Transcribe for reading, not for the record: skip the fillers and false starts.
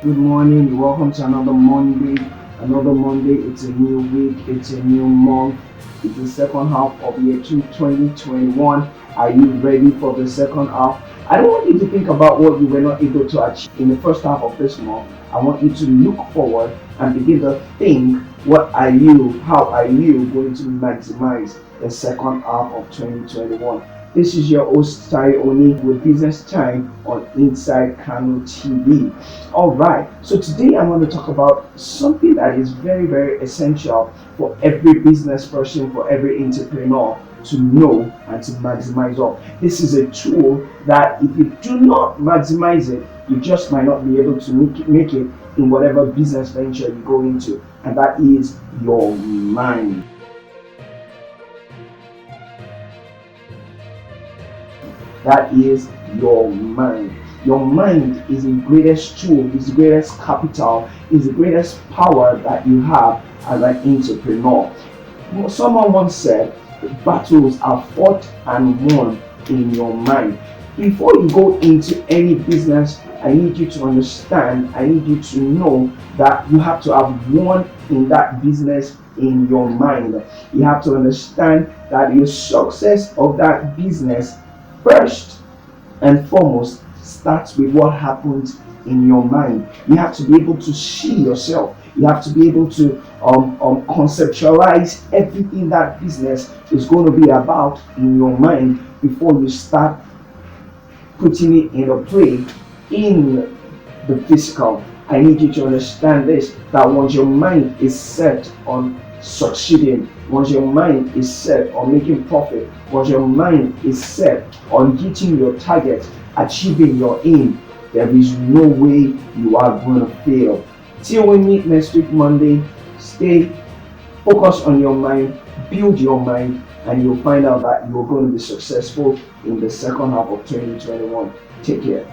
Good morning, welcome to another Monday. Another Monday, it's a new week, it's a new month, it's the second half of year 2021. Are you ready for the second half? I don't want you to think about what you were not able to achieve in the first half of this month. I want you to look forward and begin to think how are you going to maximize the second half of 2021? This is your host Tai Oni with Business Time on Insidekano TV. Alright, so today I'm going to talk about something that is very, very essential for every business person, for every entrepreneur to know and to maximize up. This is a tool that if you do not maximize it, you just might not be able to make it in whatever business venture you go into, and that is your mind. That is your mind. Your mind is the greatest tool, is the greatest capital, is the greatest power that you have as an entrepreneur. Someone once said, battles are fought and won in your mind. Before you go into any business, I need you to understand, I need you to know that you have to have won in that business in your mind. You have to understand that the success of that business first and foremost starts with what happens in your mind. You have to be able to see yourself. You have to be able to conceptualize everything that business is going to be about in your mind before you start putting it into play in the physical. I need you to understand this, that once your mind is set on succeeding, once your mind is set on making profit, once your mind is set on hitting your target, achieving your aim, there is no way you are going to fail. Till we meet next week Monday, stay focused on your mind, build your mind, and you'll find out that you're going to be successful in the second half of 2021. Take care.